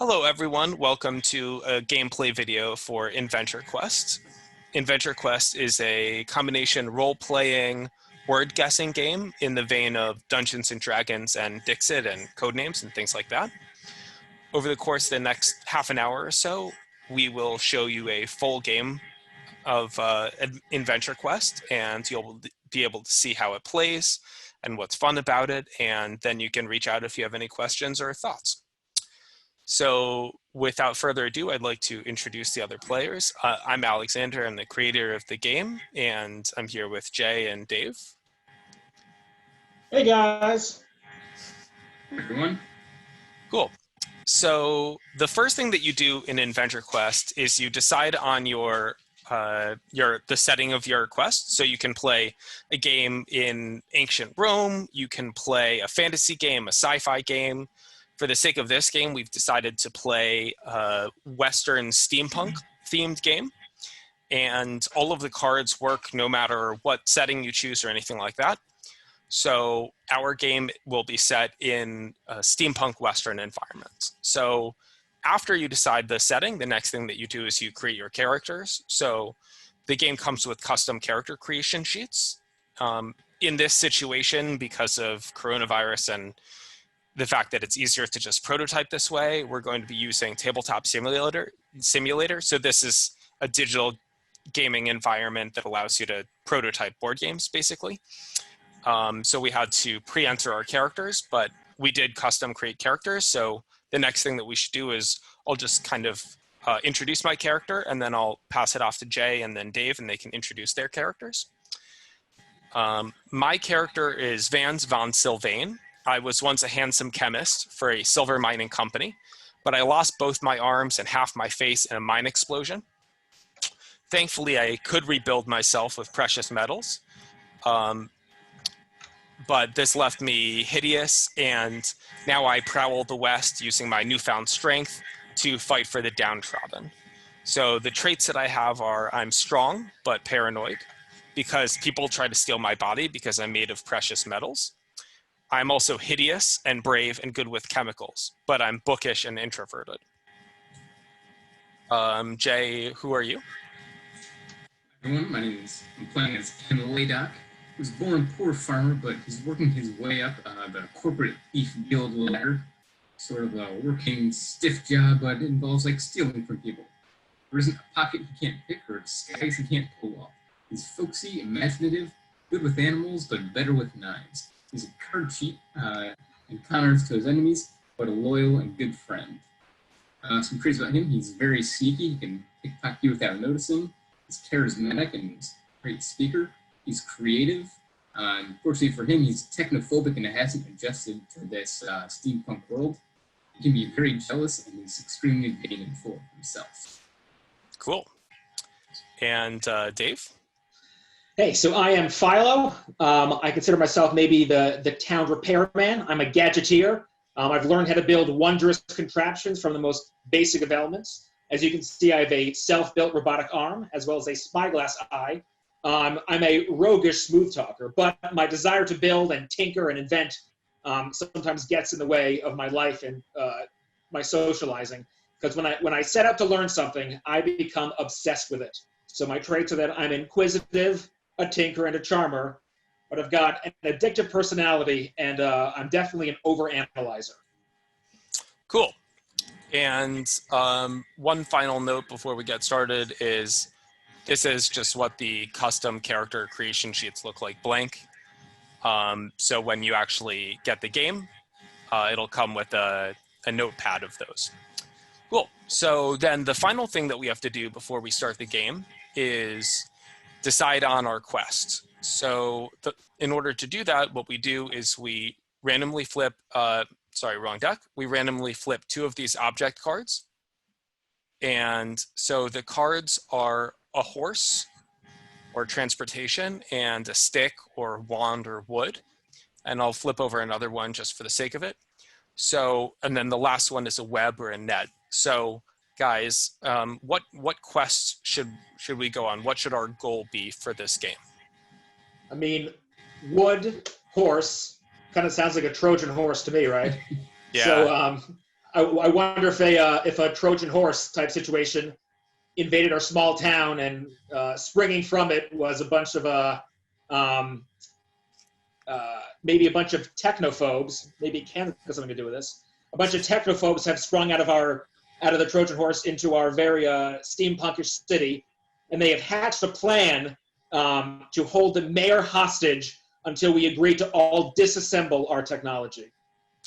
Hello everyone, welcome to a gameplay video for Inventure Quest. Inventure Quest is a combination role-playing, word-guessing game in the vein of Dungeons & Dragons and Dixit and Codenames and things like that. Over the course of the next half an hour or so, we will show you a full game of Inventure Quest, and you'll be able to see how it plays and what's fun about it, and then you can reach out if you have any questions or thoughts. So without further ado, I'd like to introduce the other players. I'm Alexander, I'm the creator of the game, and I'm here with Jay and Dave. Hey guys. Everyone. Cool. So the first thing that you do in Inventure Quest is you decide on the setting of your quest. So you can play a game in ancient Rome, you can play a fantasy game, a sci-fi game. For the sake of this game, we've decided to play a Western steampunk themed game. And all of the cards work no matter what setting you choose or anything like that. So our game will be set in a steampunk Western environment. So after you decide the setting, the next thing that you do is you create your characters. So the game comes with custom character creation sheets. In this situation, because of coronavirus and the fact that it's easier to just prototype this way, we're going to be using Tabletop Simulator. So this is a digital gaming environment that allows you to prototype board games, basically. So we had to pre-enter our characters, but we did custom create characters. So the next thing that we should do is I'll just kind of introduce my character, and then I'll pass it off to Jay and then Dave, and they can introduce their characters. My character is Vans von Sylvain. I was once a handsome chemist for a silver mining company, but I lost both my arms and half my face in a mine explosion. Thankfully, I could rebuild myself with precious metals, but this left me hideous, and now I prowl the West using my newfound strength to fight for the downtrodden. So the traits that I have are I'm strong, but paranoid, because people try to steal my body because I'm made of precious metals. I'm also hideous and brave and good with chemicals, but I'm bookish and introverted. Jay, who are you? Everyone, I'm playing as Ken Laydock, who was born a poor farmer, but he's working his way up the corporate beef guild ladder. Sort of a working stiff job, but it involves like stealing from people. There isn't a pocket he can't pick or a disguise he can't pull off. He's folksy, imaginative, good with animals, but better with knives. He's a card cheat and conners to his enemies, but a loyal and good friend. Some traits about him: he's very sneaky, he can pickpocket you without noticing. He's charismatic and he's a great speaker. He's creative. Unfortunately for him, he's technophobic and hasn't adjusted to this steampunk world. He can be very jealous and he's extremely vain and full of himself. Cool. And Dave? Hey, so I am Philo. I consider myself maybe the town repairman. I'm a gadgeteer. I've learned how to build wondrous contraptions from the most basic of elements. As you can see, I have a self-built robotic arm as well as a spyglass eye. I'm a roguish smooth talker, but my desire to build and tinker and invent sometimes gets in the way of my life and my socializing. Because when I set out to learn something, I become obsessed with it. So my traits are that I'm inquisitive, a tinker, and a charmer, but I've got an addictive personality, and I'm definitely an overanalyzer. Cool. And one final note before we get started is this is just what the custom character creation sheets look like, blank. So when you actually get the game, it'll come with a notepad of those. Cool. So then the final thing that we have to do before we start the game is decide on our quest. So in order to do that, what we do is we randomly flip, sorry, wrong deck. We randomly flip two of these object cards. And so the cards are a horse or transportation and a stick or wand or wood. And I'll flip over another one just for the sake of it. So, and then the last one is a web or a net. So guys, what quests should we go on? What should our goal be for this game? I mean, wood, horse, kind of sounds like a Trojan horse to me, right? Yeah. So I wonder if a Trojan horse type situation invaded our small town, and springing from it was a bunch of um, maybe a bunch of technophobes. Maybe it can have something to do with this. A bunch of technophobes have sprung out of the Trojan horse into our very steampunkish city, and they have hatched a plan to hold the mayor hostage until we agree to all disassemble our technology.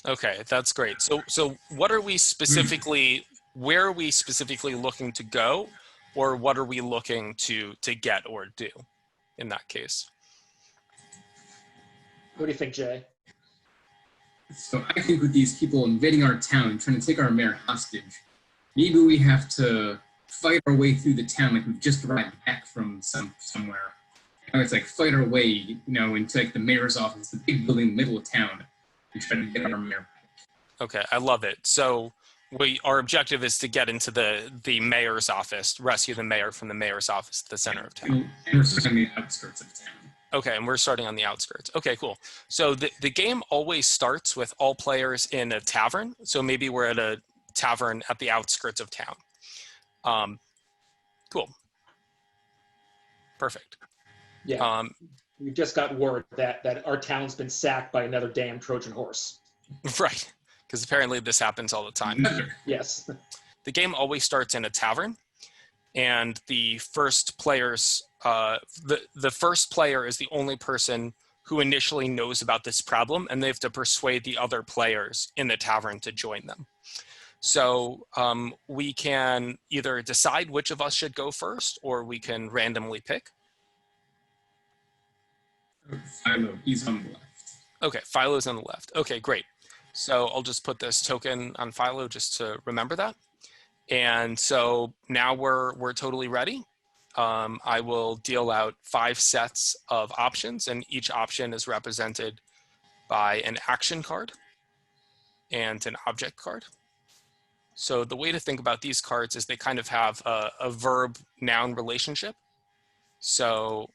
Okay, that's great. So what are we specifically, where are we specifically looking to go, or what are we looking to get or do in that case? What do you think, Jay? So I think with these people invading our town, trying to take our mayor hostage, maybe we have to fight our way through the town like we've just arrived back from somewhere. It's like fight our way, into like the mayor's office, the big building in the middle of town, and try to get our mayor. Okay, I love it. So our objective is to get into the mayor's office, rescue the mayor from the mayor's office at the center of town. And we're starting on the outskirts of town. Okay, and we're starting on the outskirts. Okay, cool. So the game always starts with all players in a tavern. So maybe we're at a tavern at the outskirts of town. Cool. Perfect. Yeah. We've just got word that our town's been sacked by another damn Trojan horse. Right, because apparently this happens all the time. Yes. The game always starts in a tavern, and the first players, the first player is the only person who initially knows about this problem, and they have to persuade the other players in the tavern to join them. So we can either decide which of us should go first, or we can randomly pick. Philo, he's on the left. Okay, Philo's on the left. Okay, great. So I'll just put this token on Philo just to remember that. And so now we're totally ready. I will deal out 5 sets of options, and each option is represented by an action card and an object card. So the way to think about these cards is they kind of have a verb-noun relationship. So,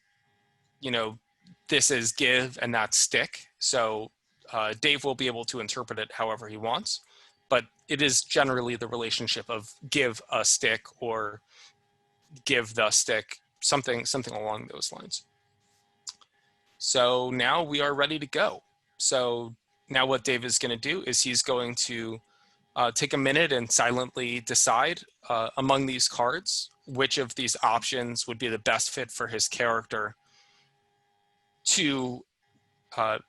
this is give and that's stick. So Dave will be able to interpret it however he wants, but it is generally the relationship of give a stick or give the stick, something along those lines. So now we are ready to go. So now what Dave is going to do is he's going to take a minute and silently decide among these cards which of these options would be the best fit for his character to,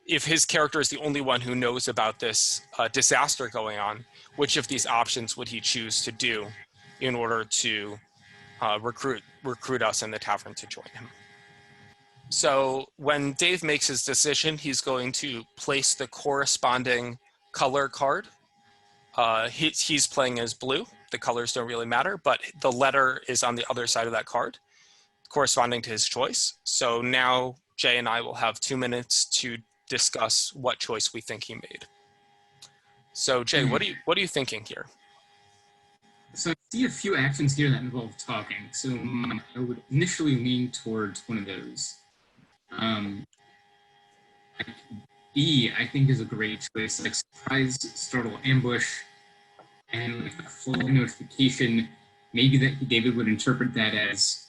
if his character is the only one who knows about this disaster going on, which of these options would he choose to do in order to recruit us in the tavern to join him. So when Dave makes his decision, he's going to place the corresponding color card. He's playing as blue. The colors don't really matter, but the letter is on the other side of that card, corresponding to his choice. So now Jay and I will have 2 minutes to discuss what choice we think he made. So Jay, what are you thinking here? So I see a few actions here that involve talking. So I would initially lean towards one of those. B, I think, is a great choice. Like surprise, startle, ambush, and like a flag notification. Maybe that David would interpret that as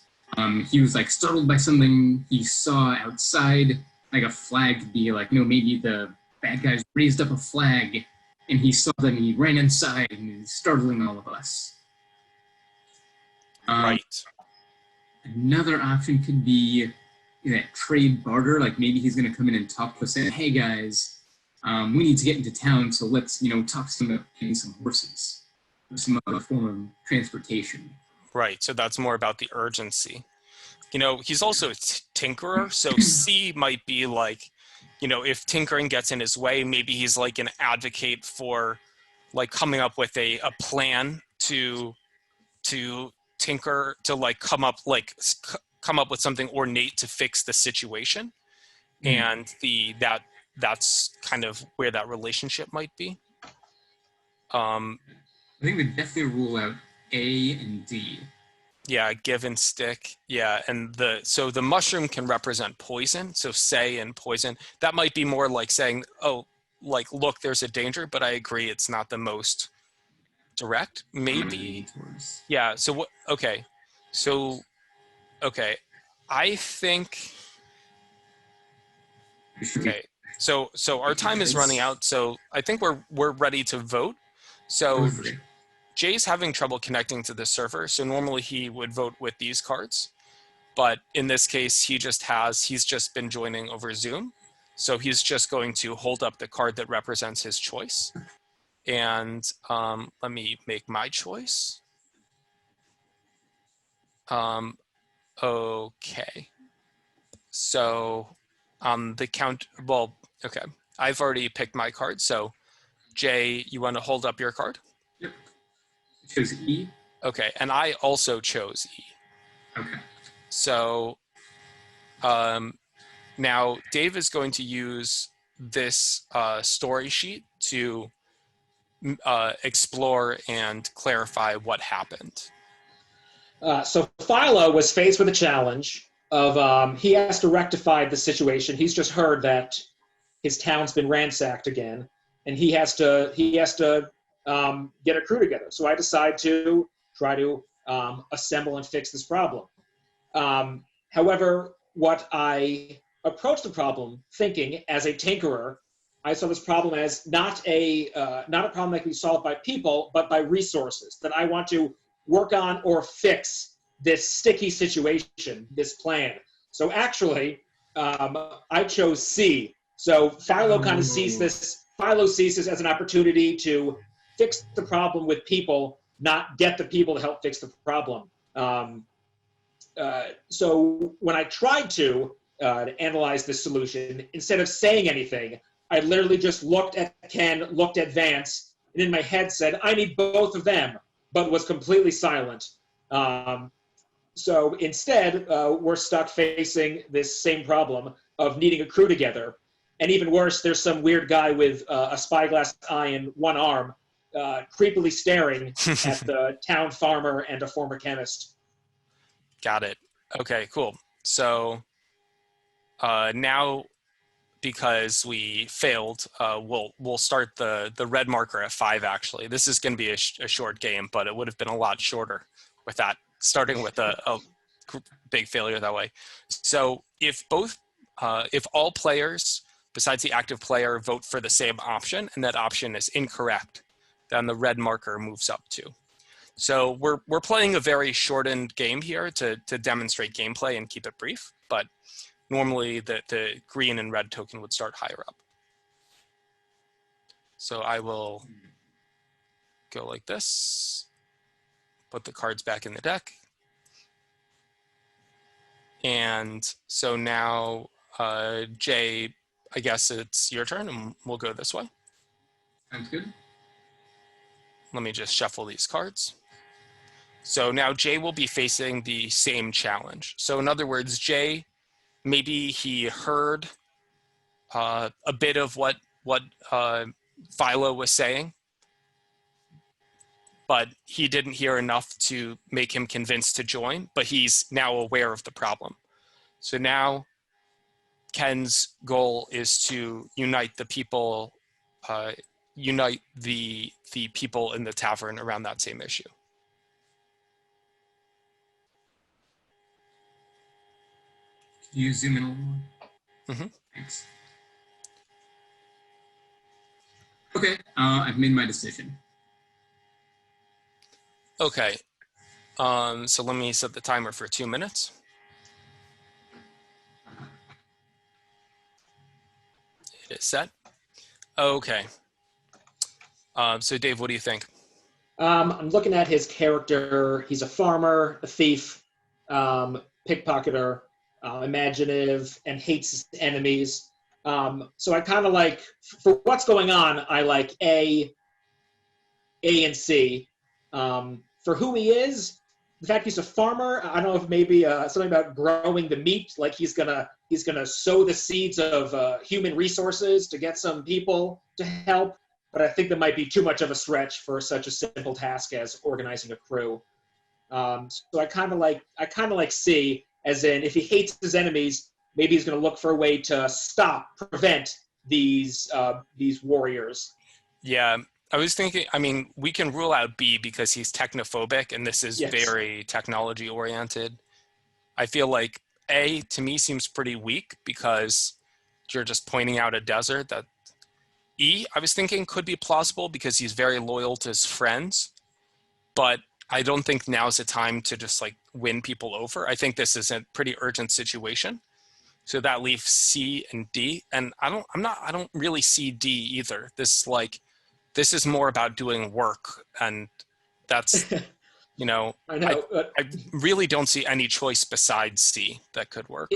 he was like startled by something he saw outside, like a flag to be like, no, maybe the bad guys raised up a flag and he saw them and he ran inside and he's startling all of us. Right. Another option could be that trade barter, like maybe he's going to come in and talk to us saying, hey guys, we need to get into town, so let's, talk to them about getting some horses or some other form of transportation. Right, so that's more about the urgency. He's also a tinkerer, so C might be like, if tinkering gets in his way, maybe he's like an advocate for like coming up with a plan to tinker, to like come up with something ornate to fix the situation. And that's kind of where that relationship might be. I think we definitely rule out A and D. Yeah, give and stick. Yeah, and so the mushroom can represent poison. So say and poison. That might be more like saying, oh, like, look, there's a danger, but I agree it's not the most direct, I'm gonna maybe. lean towards. Yeah. So what? Okay. So okay, I think. Should we Okay. So our take your time is running heads? out. So I think we're ready to vote. So Okay. Jay's having trouble connecting to the server. So normally he would vote with these cards, but in this case he's just been joining over Zoom. So he's just going to hold up the card that represents his choice. And let me make my choice. Okay. So the count, well, okay. I've already picked my card. So Jay, you want to hold up your card? Yep. I chose E. Okay. And I also chose E. Okay. So now Dave is going to use this story sheet to explore and clarify what happened. So Philo was faced with a challenge of he has to rectify the situation. He's just heard that his town's been ransacked again, and he has to get a crew together. So I decide to try to assemble and fix this problem. However, what I approached the problem thinking as a tinkerer, I saw this problem as not a problem that can be solved by people, but by resources. That I want to work on or fix this sticky situation, this plan. So actually, I chose C. So Philo kind of sees this. Philo sees this as an opportunity to fix the problem with people, not get the people to help fix the problem. So when I tried to analyze this solution, instead of saying anything, I literally just looked at Ken, looked at Vance, and in my head said, I need both of them, but was completely silent. So instead, we're stuck facing this same problem of needing a crew together. And even worse, there's some weird guy with a spyglass eye and one arm creepily staring at the town farmer and a former chemist. Got it. Okay, cool. So now, because we failed, we'll start the red marker at 5. Actually, this is going to be a short game, but it would have been a lot shorter with that starting with a big failure that way. So if all players besides the active player vote for the same option and that option is incorrect, then the red marker moves up 2. So we're playing a very shortened game here to demonstrate gameplay and keep it brief, but normally the green and red token would start higher up. So I will go like this, put the cards back in the deck. And so now, Jay, I guess it's your turn and we'll go this way. Sounds good. Let me just shuffle these cards. So now Jay will be facing the same challenge. So in other words, Jay, maybe he heard a bit of what Philo was saying, but he didn't hear enough to make him convinced to join, but he's now aware of the problem. So now Ken's goal is to unite the people, unite the people in the tavern around that same issue. Can you zoom in a little more? Mm-hmm. Thanks. Okay, I've made my decision. Okay, so let me set the timer for 2 minutes. It is set. Okay. So Dave, what do you think? I'm looking at his character. He's a farmer, a thief, pickpocketer, imaginative, and hates his enemies. So I kind of like, for what's going on, I like A and C. For who he is, the fact he's a farmer, I don't know if maybe something about growing the meat, like he's gonna sow the seeds of human resources to get some people to help. But I think that might be too much of a stretch for such a simple task as organizing a crew. So I kind of like C, as in if he hates his enemies, maybe he's going to look for a way to prevent these warriors. Yeah, I was thinking, I mean, we can rule out B because he's technophobic and this is Yes. very technology oriented. I feel like A to me seems pretty weak because you're just pointing out a desert. That E, I was thinking could be plausible because he's very loyal to his friends, but I don't think now's the time to just like win people over. I think this is a pretty urgent situation. So that leaves C and D, and I don't really see D either. This is more about doing work, and that's, you know, I know. I really don't see any choice besides C that could work.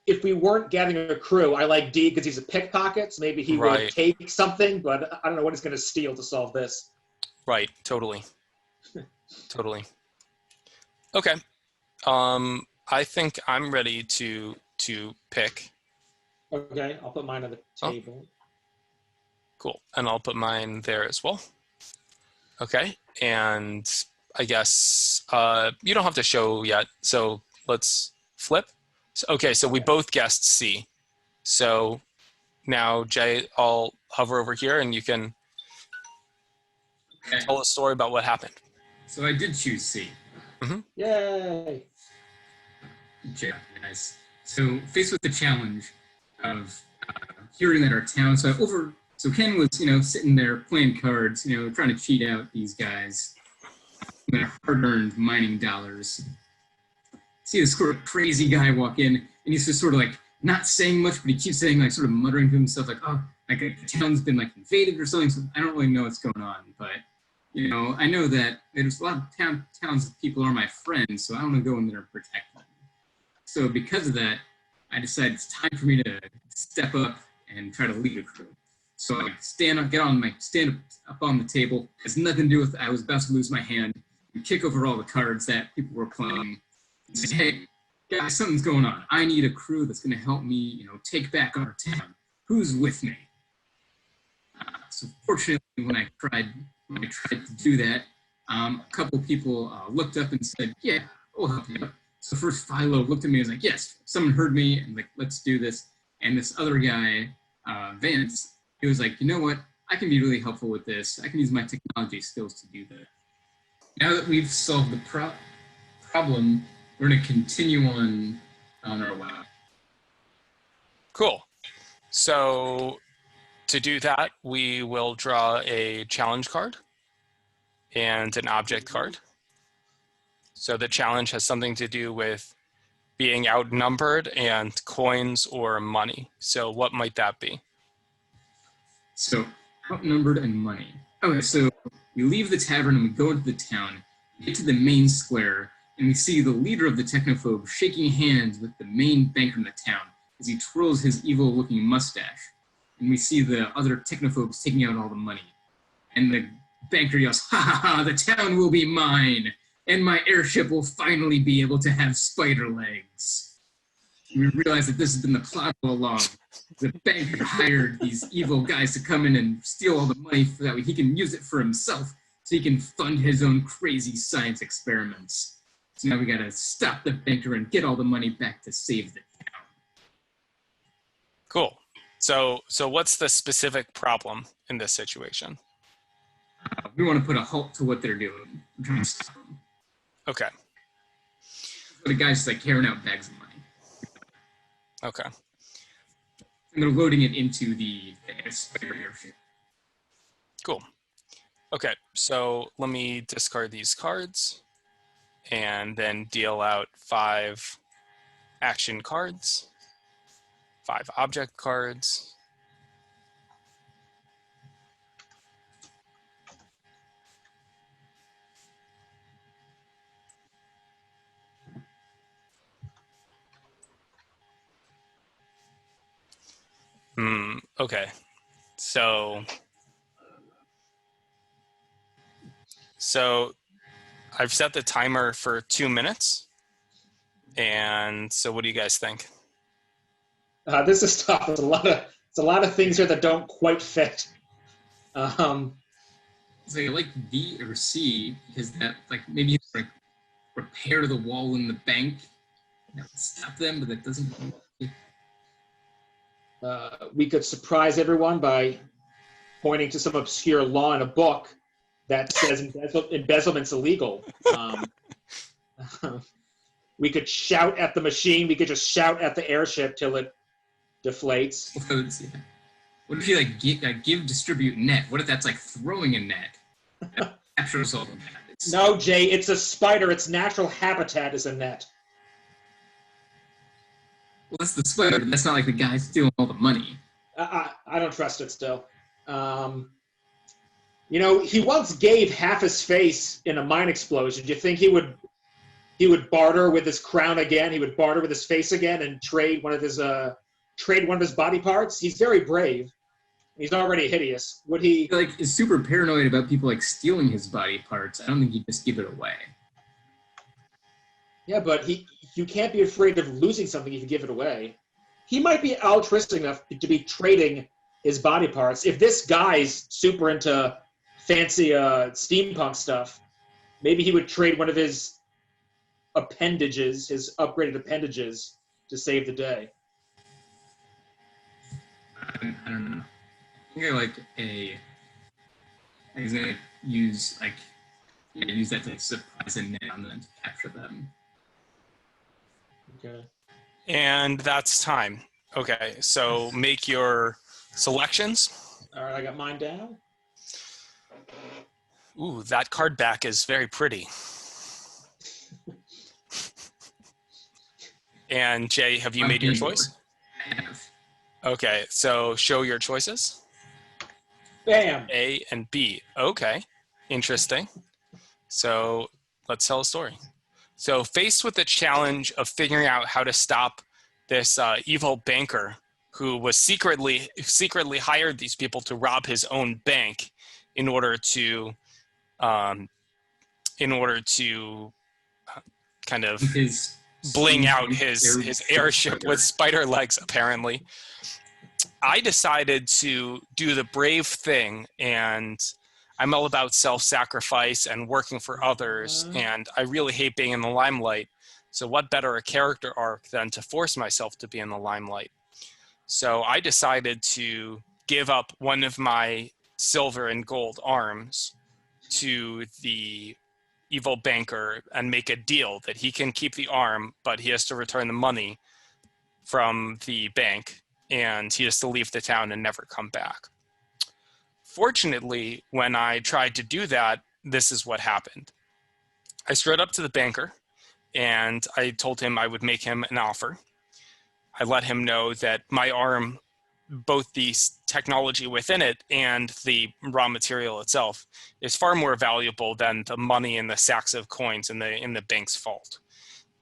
If we weren't gathering a crew, I like D because he's a pickpocket, so maybe he Right. would take something, but I don't know what he's going to steal to solve this. Right, totally. Totally. Okay. I think I'm ready to pick. Okay, I'll put mine on the table. Cool. And I'll put mine there as well. Okay. And I guess you don't have to show yet. So let's flip. So, okay, so we both guessed C. So now, Jay, I'll hover over here and you can tell a story about what happened. So I did choose C. Yay! Yeah, nice. So faced with the challenge of hearing that our town, so Ken was, sitting there playing cards, trying to cheat out these guys, their hard-earned mining dollars. See this sort of crazy guy walk in, and he's just sort of like not saying much, but he keeps saying, like, sort of muttering to himself, like, oh, like the town's been like invaded or something. So I don't really know what's going on, but I know that there's a lot of towns that people are my friends, so I want to go in there and protect them. So because of that, I decided it's time for me to step up and try to lead a crew. So I stand up on the table. It has nothing to do with I was about to lose my hand and kick over all the cards that people were playing and say, hey, guys, something's going on. I need a crew that's going to help me, take back our town. Who's with me? So fortunately, when I tried to do that, a couple people looked up and said, yeah, we'll help you out. So first Philo looked at me and was like, yes, someone heard me, and like, let's do this. And this other guy, Vance, he was like, you know what? I can be really helpful with this. I can use my technology skills to do that. Now that we've solved the problem, we're going to continue on our way. Cool. So to do that, we will draw a challenge card and an object card. So the challenge has something to do with being outnumbered and coins or money. So what might that be? So outnumbered and money. Okay, so we leave the tavern and we go into the town, get to the main square, and we see the leader of the technophobe shaking hands with the main banker in the town as he twirls his evil-looking mustache. And we see the other technophobes taking out all the money. And the banker yells, ha ha ha, the town will be mine, and my airship will finally be able to have spider legs. And we realize that this has been the plot all along. The banker hired these evil guys to come in and steal all the money so that way he can use it for himself so he can fund his own crazy science experiments. So now we gotta stop the banker and get all the money back to save the town. Cool. So what's the specific problem in this situation? We want to put a halt to what they're doing. We're trying to stop them. Okay. So the guy's just like carrying out bags of money. Okay. And they're loading it into the spider airship. Cool. Okay, so let me discard these cards and then deal out 5 action cards, 5 object cards. Okay, so I've set the timer for 2 minutes. And so what do you guys think? This is tough. There's a lot of things here that don't quite fit. So I like B or C because that, like, maybe like repair the wall in the bank. That would stop them, but that doesn't. We could surprise everyone by pointing to some obscure law in a book that says embezzlement's illegal. We could shout at the machine. We could just shout at the airship till it deflates. What if you like give, distribute, net? What if that's like throwing a net? Captures all the net. No, Jay, it's a spider. Its natural habitat is a net. Well, that's the spider. But that's not like the guy stealing all the money. I don't trust it still. You know, he once gave half his face in a mine explosion. Do you think he would barter with his crown again? He would barter with his face again and trade one of his body parts? He's very brave. He's already hideous. Would he? Like, is super paranoid about people like stealing his body parts. I don't think he'd just give it away. Yeah, but you can't be afraid of losing something if you give it away. He might be altruistic enough to be trading his body parts. If this guy's super into fancy steampunk stuff, maybe he would trade one of his appendages, his upgraded appendages, to save the day. I don't know. I think I was gonna use that to surprise a net and then to capture them. Okay. And that's time. Okay, so make your selections. All right, I got mine down. Ooh, that card back is very pretty. And Jay, have you made your choice? I have. Okay, so show your choices. Bam. A and B. Okay, interesting. So let's tell a story. So faced with the challenge of figuring out how to stop this evil banker who was secretly hired these people to rob his own bank in order to kind of bling out his airship with spider legs, apparently. I decided to do the brave thing, and I'm all about self-sacrifice and working for others, and I really hate being in the limelight. So what better a character arc than to force myself to be in the limelight? So I decided to give up one of my silver and gold arms to the evil banker and make a deal that he can keep the arm, but he has to return the money from the bank, and he has to leave the town and never come back. Fortunately, when I tried to do that, this is what happened. I strode up to the banker, and I told him I would make him an offer. I let him know that my arm, both the technology within it and the raw material itself, is far more valuable than the money in the sacks of coins in the bank's vault.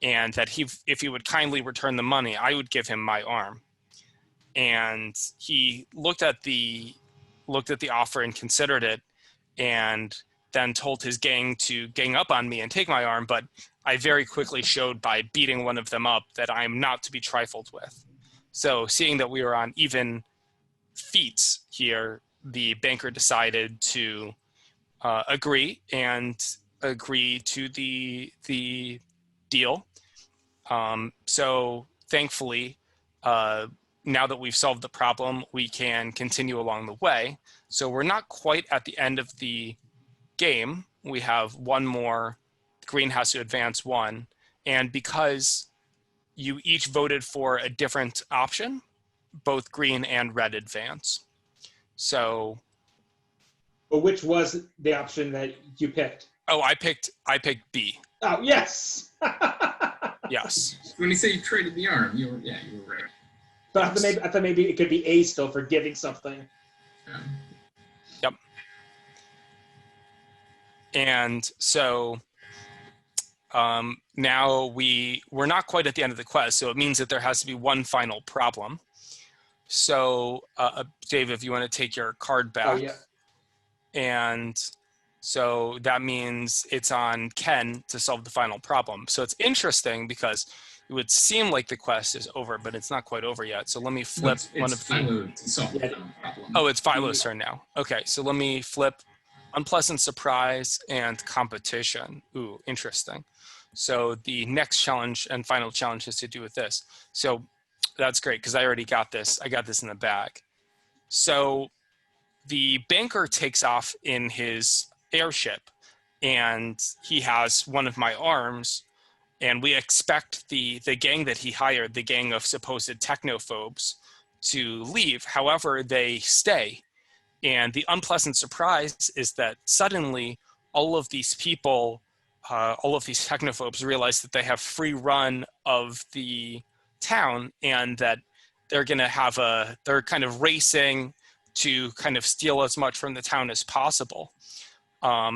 And that if he would kindly return the money, I would give him my arm. And he looked at the offer and considered it, and then told his gang to gang up on me and take my arm, but I very quickly showed by beating one of them up that I am not to be trifled with. So seeing that we were on even feet here, the banker decided to agree to the deal. So thankfully, now that we've solved the problem, we can continue along the way. So we're not quite at the end of the game. We have one more. Green has to advance one. And because you each voted for a different option, both green and red advance. So. But which was the option that you picked? Oh, I picked B. Oh, yes. Yes. When you say you traded the arm, you were right. But I thought maybe it could be A still for giving something. Yep. And so now we're not quite at the end of the quest, so it means that there has to be one final problem. So, Dave, if you want to take your card back. Oh, yeah. And so that means it's on Ken to solve the final problem. So it's interesting because it would seem like the quest is over, but it's not quite over yet. So let me flip one of the... Oh, it's Philo's turn now. Okay, so let me flip unpleasant surprise and competition. Ooh, interesting. So the next challenge and final challenge has to do with this. So that's great because I already got this. I got this in the bag. So the banker takes off in his airship, and he has one of my arms, and we expect the gang that he hired, the gang of supposed technophobes, to leave. However, they stay. And the unpleasant surprise is that suddenly all of these people, all of these technophobes realize that they have free run of the town, and that they're going to have they're kind of racing to kind of steal as much from the town as possible.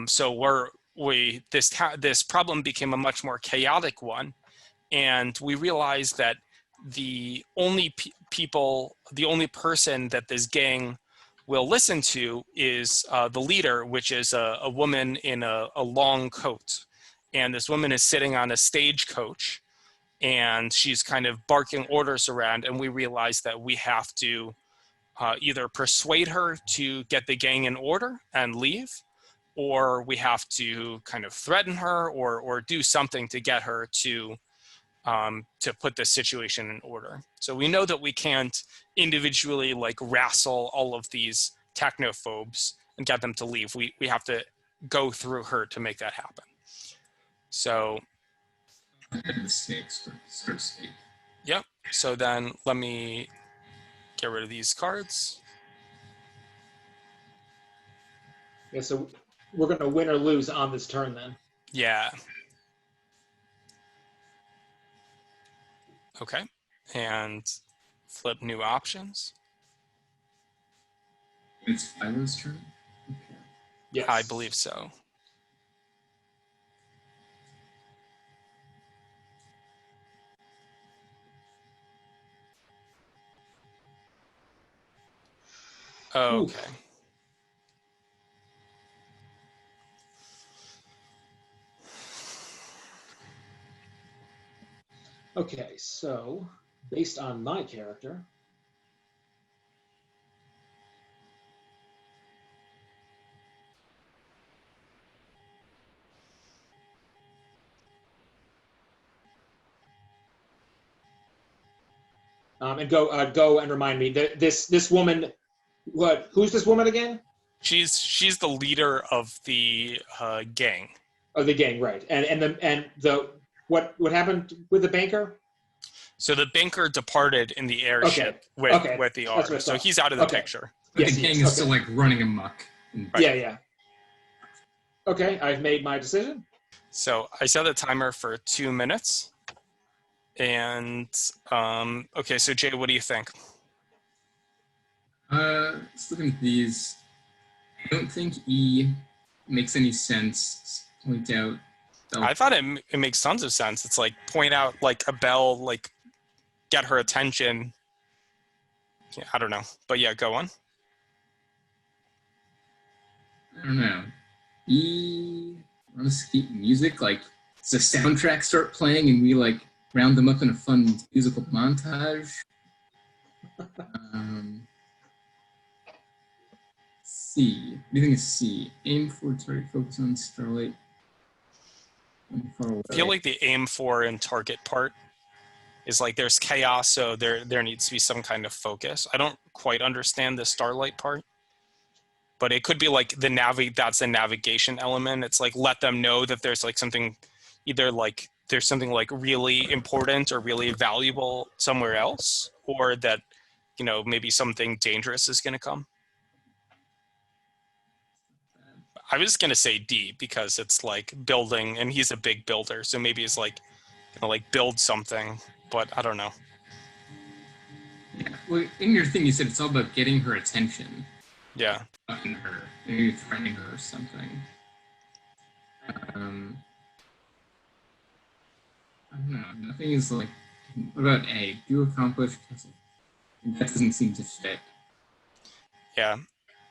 So this problem became a much more chaotic one, and we realized that the only the only person that this gang will listen to is the leader, which is a woman in a long coat. And this woman is sitting on a stagecoach, and she's kind of barking orders around, and we realize that we have to either persuade her to get the gang in order and leave, or we have to kind of threaten her or do something to get her to put the situation in order. So we know that we can't individually like wrestle all of these technophobes and get them to leave. We have to go through her to make that happen. So yep. So then let me get rid of these cards. Yeah, so we're going to win or lose on this turn then. Yeah. Okay. And flip new options. It's Philo's turn? Okay. Yes. I believe so. Okay. Oof. Okay, so based on my character, and go and remind me this woman. What? Who's this woman again? She's the leader of the gang. Oh, the gang, right? And the what happened with the banker? So the banker departed in the airship with the arm. So he's out of the picture. But the gang is still like running amok. Right. Yeah. Okay, I've made my decision. So I set a timer for 2 minutes. And okay, so Jay, what do you think? Just looking at these, I don't think E makes any sense. Point out. I thought it makes tons of sense. It's like point out like a bell, like get her attention. Yeah, I don't know, but yeah, go on. I don't know. E want to skip music, like does the soundtrack start playing and we like round them up in a fun musical montage? C. What do you think is C? Aim for target, focus on starlight. I feel like the aim for and target part is like there's chaos, so there needs to be some kind of focus. I don't quite understand the starlight part, but it could be like that's the navigation element. It's like let them know that there's like something, either like there's something like really important or really valuable somewhere else, or that, you know, maybe something dangerous is going to come. I was going to say D because it's like building, and he's a big builder, so maybe it's like gonna like build something, but I don't know. Yeah. Well, in your thing you said it's all about getting her attention. Yeah. Fucking her, maybe threatening her or something. I don't know. Nothing is like. What about A? Do accomplish? That doesn't seem to fit. Yeah,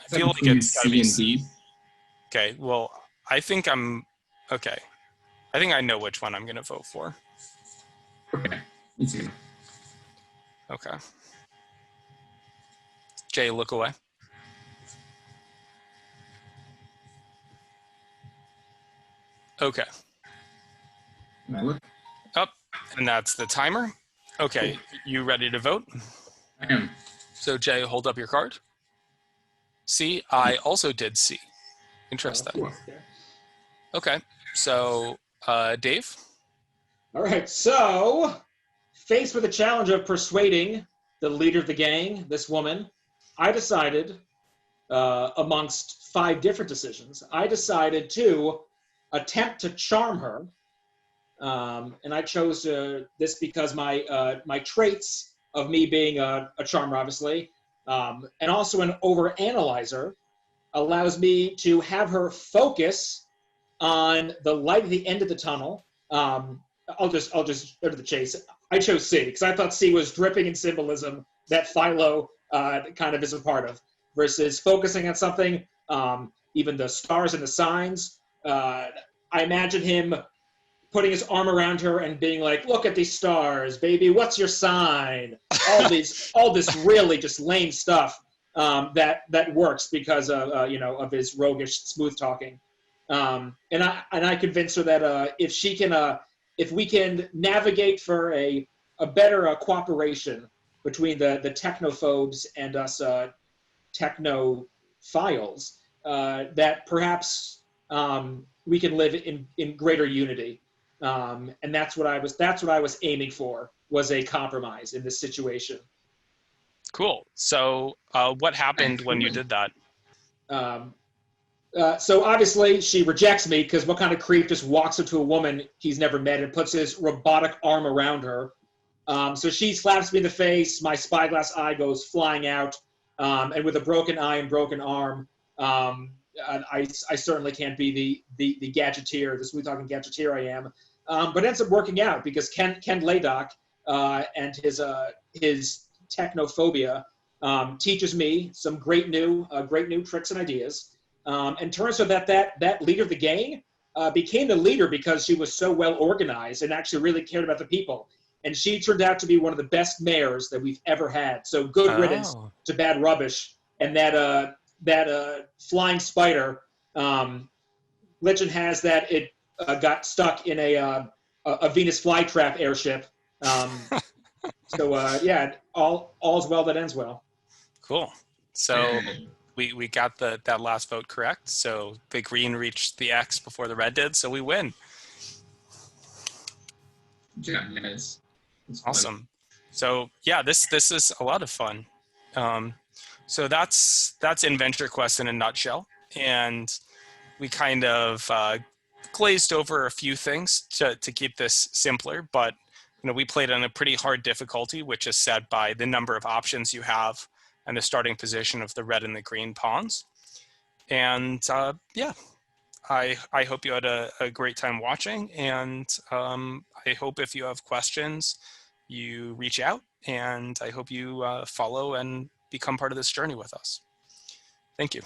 I feel like it's C and D. Okay, well, I think I'm okay. I think I know which one I'm going to vote for. Okay, me too. Okay. Jay, look away. Okay. Can I look? Up, and that's the timer. Okay, you ready to vote? I am. So Jay, hold up your card. See, I also did C. Oh, Interesting. okay. Okay, so Dave? All right, so faced with the challenge of persuading the leader of the gang, this woman, I decided, amongst 5 different decisions, I decided to attempt to charm her. And I chose this because my traits of me being a charmer, obviously, and also an overanalyzer, allows me to have her focus on the light at the end of the tunnel. I'll just go to the chase. I chose C because I thought C was dripping in symbolism that Philo kind of is a part of, versus focusing on something. Even the stars and the signs. I imagine him putting his arm around her and being like, "Look at these stars, baby. What's your sign?" All this really just lame stuff that works because of his roguish smooth talking. And I convinced her that if we can navigate for a better cooperation between the technophobes and us technophiles, that perhaps we can live in greater unity. And that's what I was aiming for, was a compromise in this situation. Cool. So what happened when you did that? Um, so obviously she rejects me, because what kind of creep just walks up to a woman he's never met and puts his robotic arm around her? So she slaps me in the face. My spyglass eye goes flying out, and with a broken eye and broken arm, I certainly can't be the gadgeteer, the smooth talking gadgeteer I am. But it ends up working out because Ken Laydock and his technophobia teaches me some great new tricks and ideas, and turns out that leader of the gang became the leader because she was so well organized and actually really cared about the people. And she turned out to be one of the best mayors that we've ever had. So good riddance to bad rubbish. And that flying spider, legend has that it got stuck in a Venus flytrap airship. Yeah, all's well that ends well. Cool. So we got that last vote correct. So the green reached the X before the red did, so we win. Yeah, guys. Awesome. So yeah, this is a lot of fun. So that's Inventure Quest in a nutshell, and we kind of glazed over a few things to keep this simpler, but we played on a pretty hard difficulty, which is set by the number of options you have and the starting position of the red and the green pawns. And yeah, I hope you had a great time watching, and I hope if you have questions, you reach out, and I hope you follow and become part of this journey with us. Thank you.